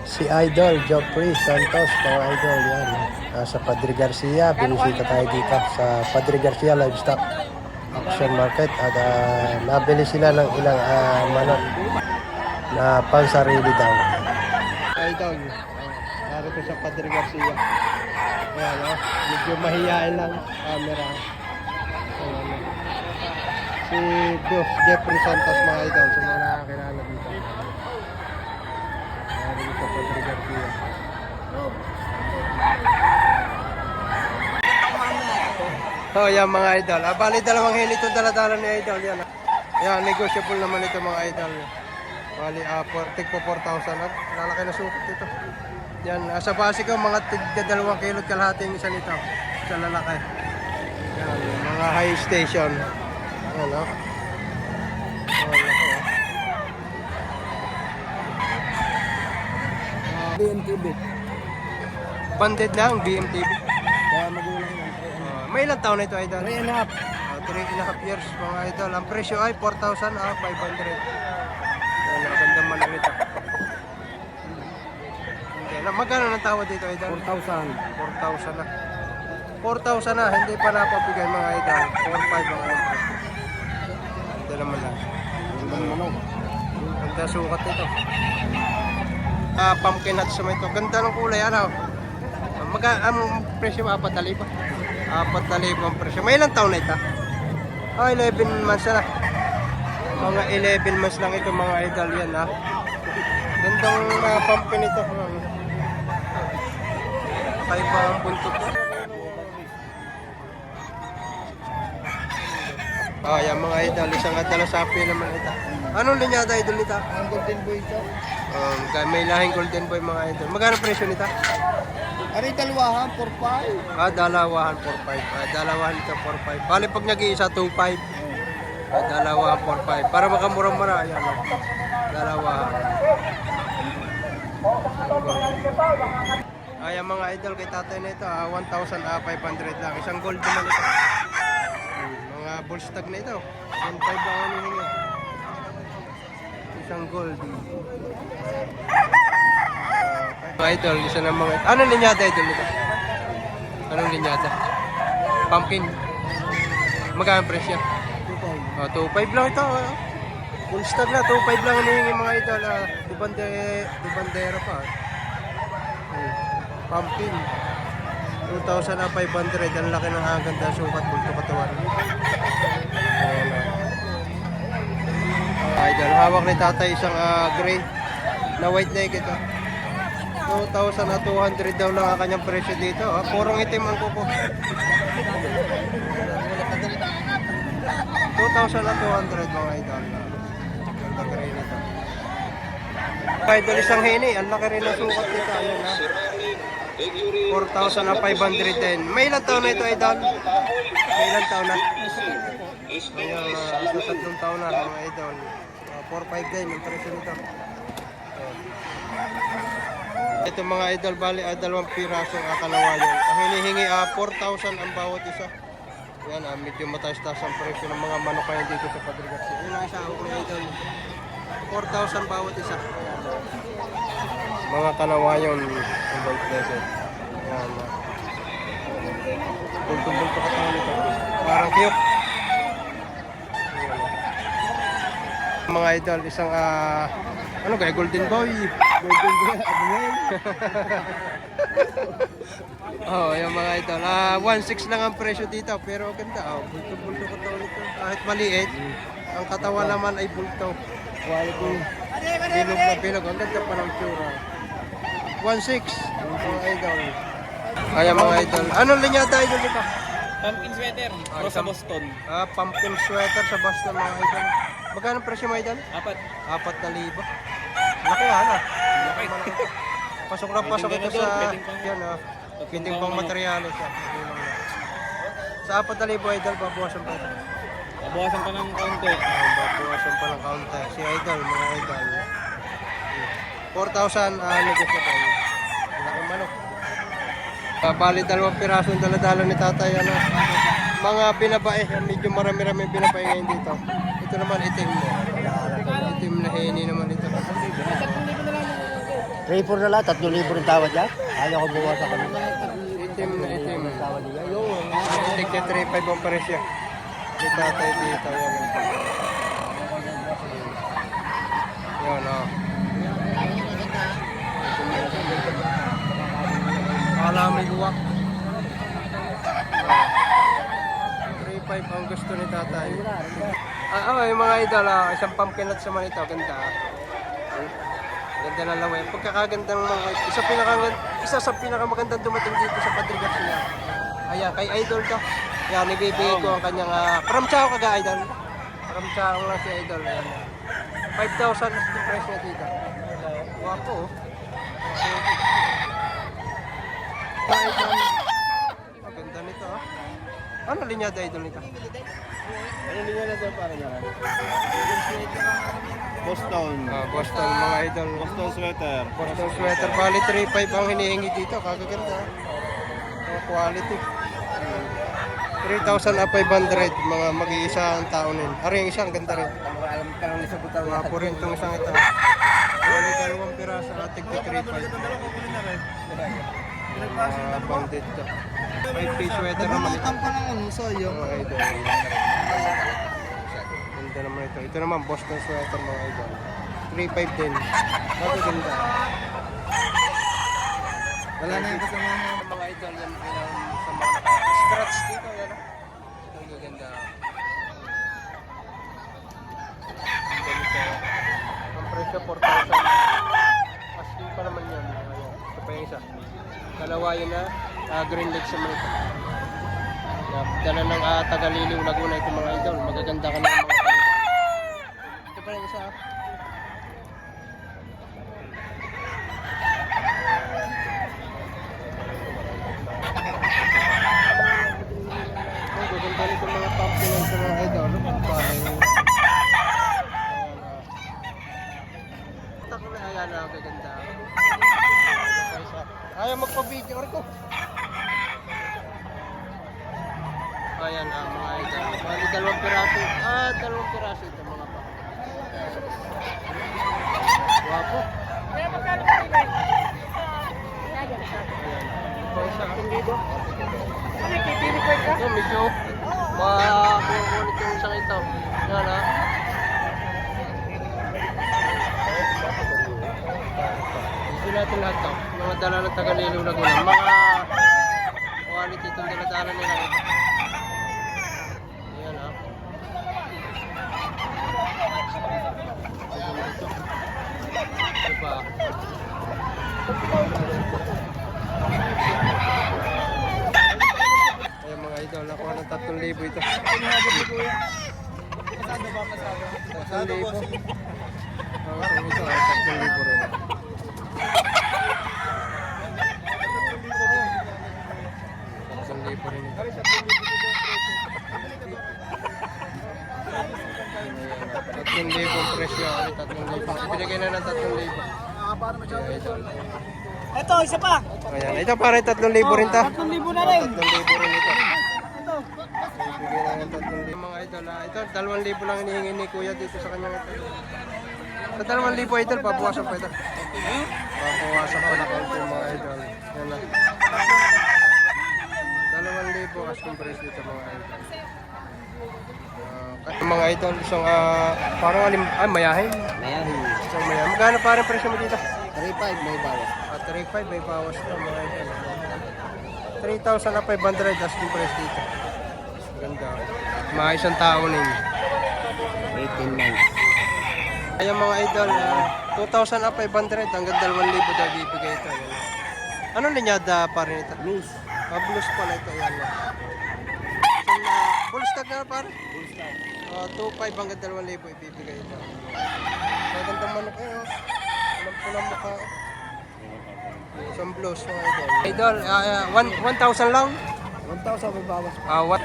Si Idol Joffrey Santos, mga idol, yan. Sa Padre Garcia, binisita tayo dito sa Padre Garcia Livestock Auction Market at nabili sila ng ilang manok na pansarili daw. Idol, narito sa Padre Garcia. Ayan, medyo mahihain lang camera. Ayan, si Jeffrey Santos, mga idol, sa mga nakakilala dito. Dito sa Padre Garcia. Oh, yan mga idol. Bali dalawang hili ito dala-dala ni idol. Yan. Yan, negotiable naman ito mga idol. Bali, tig po 4,000. Lalaki na sukot ito. Yan, sa base ko, mga tig 2 kilo kalahating isa nito. Sa lalaki. Yan, mga high station. Yan, oh. BMTV. Banded lang, BMTV. Kaya magulang ng May ilang taon na ito, idol? 3.5. 3.5 years, mga idol. Ang presyo ay 4,500. Yan, maganda man lang ito. Magkano ng tawad dito, idol? 4,000. 4,000 na. 4,000 na, hindi pa napapigay mga idol. 4,500 ang presyo. Hindi naman lang. Ganda sukat nito. Pumpkin nuts naman ito. Ganda ng kulay, ano? Ang presyo 4,000. 4,000 ang presyo. May ilang taon na ito? 11 months na. Mga 11 months lang ito mga idol yan, ha. Gandang pumpkin ito. Kakaiba ang buntot ko. Yan mga idol. Isang adala sapi naman ito. Anong linyada idol nito? Ang Golden Boy ito. May lahing golden boy mga idol. Magkano presyo nito? Ari dalawahan, 4,500. Dalawahan 4,500. Dalawahan ito 4,500. Bali pag nag-iisa 2,500. Dalawahan 4,500. Para makamurang-mura. Ayan. Dalawahan. Ayan mga idol kay tatay na ito. 1,500 lang. Isang gold naman ito. Mga bullstag na ito. 1,500 lang ang hiningi. Isang gold. Idol, isa ng mga... Anong linyada idol nito? Anong linyada? Pumpkin. Magkano presyo? 2,500 lang ito. Full stock na, 2,500 lang hinihingi mga idol. Dibandera pa. Pumpkin. 2,500. Ang laki ng ganda sukat. Bulto katawan. Idol, hawak ni tatay isang gray na white leg ito. 2,200 daw lang ang kanyang presyo dito. Purong itim ang kuko. 2,200 mga idol. Ang laki rin ito. Idol isang hini. Ang laki rin ang sukat nito. Ayan ha. 4,500 din. May ilang taon na ito idol? May ilang taon na? Ayan, sa 3 taon na mga idol. 4,500 din ang presyo nito. Ito mga idol, bali 2 pirasong kalawayan. Ang hinihingi 4,000 ang bawat isa. Yan, medyo mataas-taas ang presyo ng mga manok kayo dito sa Padre Garcia. Yun ang isa ako mga idol. 4,000 bawat isa. Mga kalawayan ang white desert. Yan. Bulto-bulto katawan nito. Parang cute. Mga idol, isang ano kaya golden boy. Golden Boy, Abuel. Yung mga idol. 1,600 lang ang presyo dito, pero ganda. Bulto-bulto katawan nito. Kahit maliit, ang katawan naman ay bulto. Quality. Bilog na bilog. Ang ganda pa ng tsura. 1,600 mga idol. Ayan mga idol. Anong linyada idol dito? Pumpkin sweater, pro sa Boston. Pumpkin sweater sa Boston mga idol. Magkano presyo mga idol? 4,000. Laki ha. Pasok na pasok ito sa yan piting pang materyales yan. Sa 4,000 idol, babawasan pa ito. Babawasan pa ng kaunti. Babawasan pa ng kaunti. Si idol, mga idol. 4,000 negosyable. Malaking manok. Bali 2 pirasong dala-dala ni tatay. Mga binabae. Medyo marami-rami binabae ngayon dito. Ito naman itim mo. Itim na heni naman ito. 3-4 na lang, 3,000 rin tawad yan. Ayaw ko buwas sa kanila. Itim na itim. Tawad niya. Yung, Tigna 3.5 ang pares siya. May tatay dito. Yan o. Kala may luwak. 3.5 ang gusto ni tatay. Yung mga idol, isang pumpkin nuts naman ito. Ganda. Ganda na laway. Pagkakaganda ng mga isa sa pinakamagandang dumating dito sa Padre Garcia. Ayan, kay idol to. Yan, ibibigay ko ang kanyang from Chao kaga idol. From Chao lang si idol. Ayan. 5,000 is the price niya dito. Wapo oh. Idol. Ang ganda nito ah. Ano linyada idol nito? ano niya na ito para niya? Boston. Boston mga idol. Boston sweater. Boston sweater. Bali 3.5 ang hinihingi dito. Kagaganda. Quality. 3,500 mga mag-iisa ang taon din. Ari yung isang ganda rin. Alam ka lang sa butaw. Wapo rin itong isang ito. Bali 2 piraso ating 3.5. Bounded to. 5-piece sweater naman ito. Nagmamutang pa lang ano, so yung. Mga idol. Ganda naman ito. Ito naman Boston sweater mga idol. 3.5 din. Magaganda. Wala na yung kasama mo. Mga idol yan sa mga scratch dito. Yan ah. Ang gaganda. Ganito. Ang presyo 4,000. Asking pa naman yan. Ayan. Ito pa yung isa. Dalawa yun na. Green Lake sa Manila. Dala ng Tagaliliw, Laguna ito mga idol. Magaganda ka na mga idol. Ito pa yung isa. Ang gaganda nito mga pumpkin sa mga idol. Ayan na, gaganda. Ayaw magpa-video ko. Ayan mga idol. Bali 2 piraso. 2 piraso ito mga pa. Wapo. Ito medyo makukulit yung isang ito. Yan ha. Ito natin lahat to. Mga dala ng Tagaliliw Laguna. Mga quality itong daladala nila ito. Ayan ha. Ito pa. Ayan mga idol. Nakuha ng 3,000 ito. 3,000. Ito 3,000 rin. Rin ito. 3,000 presyo. 3,000. Pinagay na ng 3,000. Ito, isa pa. Ayan. Ito para 3,000 rin ta. 3,000 na rin. 3,000 rin ito. Bigay na ng 3,000. Mga idol. Ito 2,000 lang hinihingi ni kuya dito sa kanyang ito. Sa 2,000 idol, pabuwasan pa ito. Pabuwasan pa na kaunti mga idol. Yan na. 2,000 asking price dito mga idol. Mga idol, isang parang mayahin. Mayahin. Isang mayahin. Magkano parang presyo mo dito? 3,500 may bawas. 3,500 may bawas na mga idol. 3,500 asking price dito. Ganda. Mga isang tao na yun. 18 months. Ayan mga idol, 2,500 hanggang 2,000 daw bibigay ito. Ano linyada pa rin ito? Blues. Blues pala ito. Yan. Full stack na pare? Full start. 2,500 hanggang 2,000 ibibigay ito. Magandang manok eh. Alam po ng mukha. Isang blues mga idol. Idol, 1,000 lang? 1,000 may bawas. What?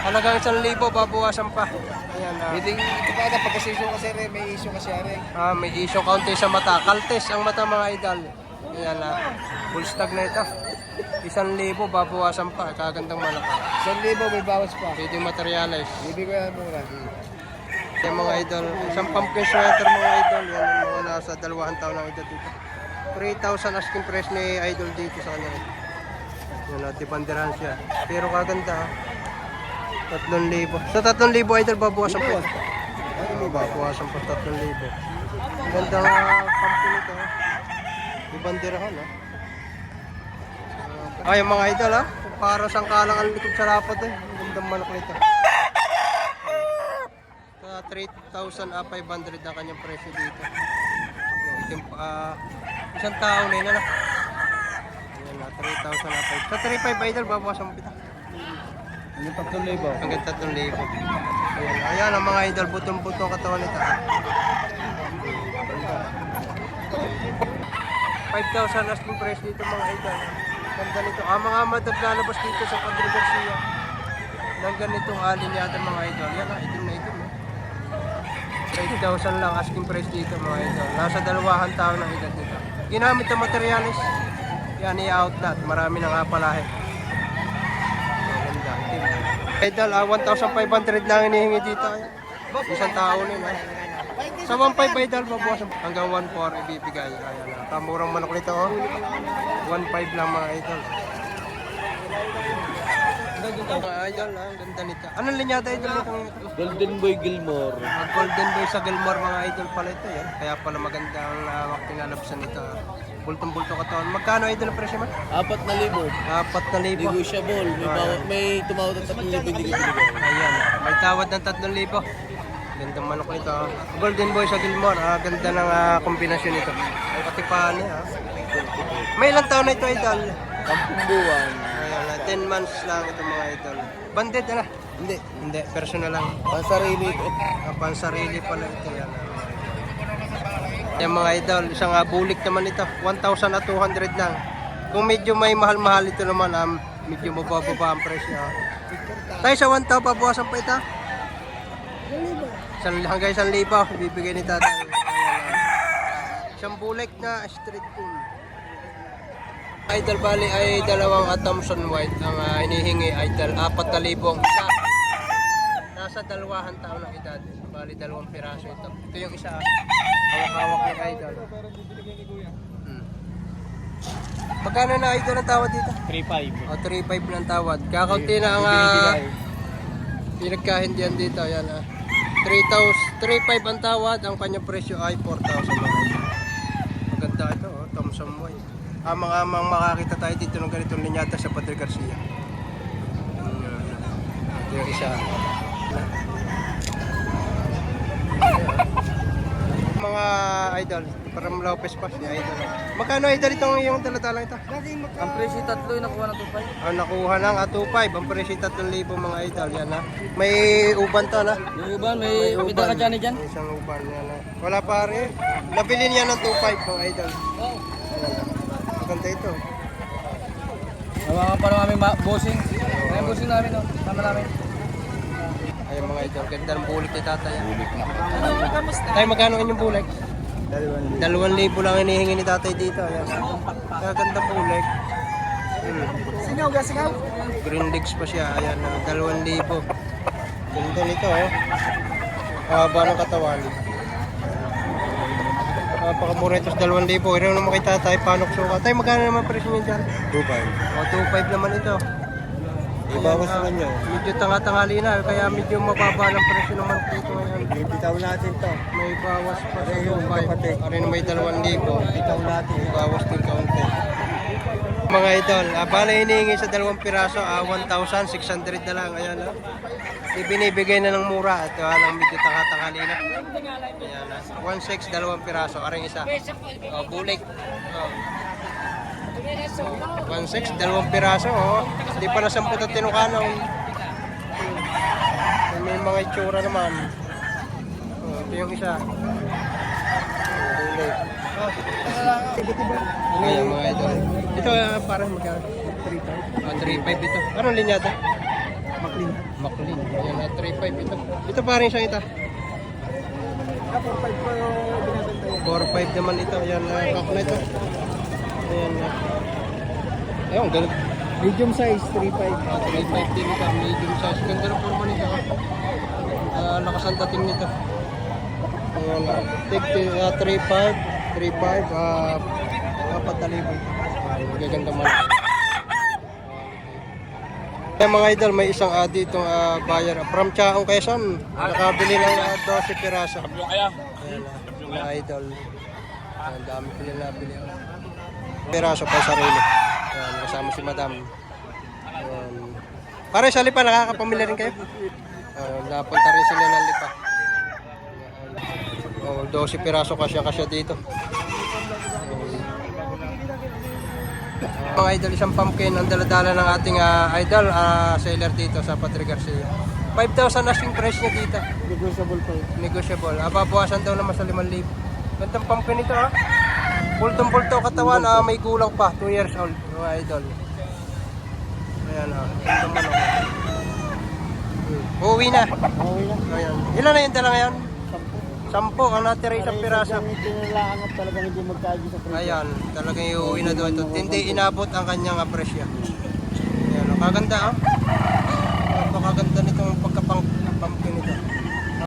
Halagang 1,000 babawasan pa. Ayan. Pwedeng ito pa na pagkasisyo kasi rin, may issue kasi rin. May issue kaunti sa mata. Kaltes ang mata mga idol. Ayan na. Full stack na ito. 1,000 babawasan pa. Kagandang malaki. 1,000 may bawas pa. Pwede materialize. Ibig ko yan muna. Yung mga idol, isang pumpkin sweater mga idol, yan yung mga nasa 2 taon ng edad dito. 3,000 asking price ni idol dito sa kanya. Yan na, tibanderahan siya. Pero kaganda ha. 3,000. Sa 3,000 idol, babawasan po. Babawasan po 3,000. Ganda nga pumpkin ito ha. Tibanderahan ha. Ay, yung mga idol ha. Para sang kalang ang likod sa rapat eh. Gandang manok nito. 3,500 ang kanyang presyo dito. Isang tao na yun na. Ayan na, 3,500. Sa 3,500 idol, babawasan mo pita. Yung 3,000. Hanggang 3,000. Ayan ang mga idol, butong-butong katawan nito. 5,000 asking price dito mga idol. Ganda nito. Mga madab lalabas dito sa Padre Garcia. Nang ganitong alin yata mga idol. Yan ang itim na itim. 8,000 lang asking price dito mga idol. Nasa 2 taon ng edad dito. Ginamit ang materialis. Yan i-outlet. Marami nang apalahe. Maganda. Idol, 1,500 lang hinihingi dito. Isang tao nila. Sa 1,500 idol, babawasan hanggang 1,400 ibibigay. Ayan na. Kamurang manok nito. 1,500 lang mga idol. Mga idol, ang ganda nito. Anong linyada idol nito? Golden Boy Gilmore. Golden Boy sa Gilmore mga idol pala ito yan. Kaya pala maganda ang pinalabsan nito. Bultong-bulto katawan. Magkano idol ang presyo man? 4,000. 4,000. Negotiable. May tumawad ng 3,000 hindi ka binigay. Ayan, may tawad ng 3,000. Gandang manok nito. Golden Boy sa Gilmore. Ganda ng kombinasyon nito. Pati paano may ilang taon na ito idol? 10 buwan. Ayan, 10 months lang ito mga idol. Banded na. Hindi, personal lang. Pansarili ito. Pansarili pala ito yan. Yan mga idol, isang bulik naman ito. 1,200 lang. Kung medyo may mahal-mahal ito naman, medyo mababa ang presyo. Tayo sa 1,000, pabawasan pa ito. Hanggang 1,000, bibigay ni tatay. Isang bulik na street cool. Idol bali ay 2 Thompson White ang hinihingi idol 4,000 isa. Nasa 2 taon ng edad. Bali 2 piraso ito. Ito yung isa. Hawak-hawak ni idol. Magkano na idol ang tawad dito? 3,500. O 3,500 lang tawad. Kakaunti na ang pinagkahindihan dito. Ayan 3,500 ang tawad. Ang kanyang presyo ay 4,000 mga idol. Maganda ito Thompson White. Mga makakita tayo dito ng ganitong linyata sa Padre Garcia. Ito yung isa. Mga idol, parang Lopez pa siya idol. Magkano idol itong yung daladalang ito? Ang presyo 3 yung nakuha ng 2,500. Nakuha ng 2,500. Ang presyo 3,000 mga idol. Yan na. May uban to na. Yung uban, may kapita ka dyan dyan? Isang uban yan na. Wala pare. Nabili niya ng 2,500 mga idol. Maganda ito. Hawakan pa naman aming bossing. Ayun bossing namin, no? Tama namin. Ayun mga idol, ganda ng bulik ni tatay. Tay, magkano inyong bulik? 2,000 lang hinihingi ni tatay dito. Ayan. Ganda bulik. Singaw, singaw. Green legs pa siya. Ayan, 2,000. Ganda nito, haba ng katawan. Napakamura ito sa 2,000. Ito naman kay tatay, panok suka. Tay, magkano naman presyo niya dyan? 2,500. O, 2,500 naman ito. Ibawas naman nyo. Medyo tanga-tangali na, kaya medyo mababa ng presyo naman dito ngayon. Bibitaw natin to. May bawas pa sa Yung 2,500. kapatid. Ano na may 2,000. Bibitaw natin. May bawas din kaunti. Mga idol, bala hinihingi sa 2 piraso, 1,600 na lang. Ayan, ibinibigay na ng mura at lang medyo tanga-tangali na. Ayan, 1,600, 2 piraso. Aring isa. Bulik. 1,600, 2 piraso. Hindi pa nasamput at tinukano. May mga itsura naman. Ito yung isa. Bulik. Ayan mga idol. Ito parang magkano? 3,500 ito. Anong linyata? Maclean. Ayan 3,500 ito. Ito parang isang ita. 4,500 naman ito. Ayan, kako na ito. Ayan. Ayun, Medium size, 3.5. 3.5 din ito, medium size. Ganda ng forma nito. Lakas ang dating nito. Ayan, take 3.5, 4,000. Gaganda man. Kaya mga idol, may isang ditong buyer from Chaong Quezon. Nakabili ng 12 piraso. Ayan, mga idol. Ang dami pili na bili. Piraso pa sarili. Ayan, kasama si madam. Ayan. Pare, sa Lipa, nakakapamili rin kayo? Napunta rin sila ng Lipa. Ayan. 12 piraso kasya dito. Mga idol, isang pumpkin ang daladala ng ating idol seller dito sa Padre Garcia. 5,000 asking price niya dito. Negotiable pa yun. Negotiable. Babawasan daw naman sa 5,000. Gandang pumpkin ito ha. Pultong-pulto katawan, may gulang pa. 2 years old. Mga idol. Ayan ha. Ito man Uwi na. Okay na. Ayan. Ilan na yung dala ngayon? 10. 10 ang natira isang piraso. Yung tinilaan at talagang hindi magkaagi sa presyo. Ayan, talagang iuwi na doon ito. Hindi inabot ang kanyang presyo. Ayan, kaganda oh.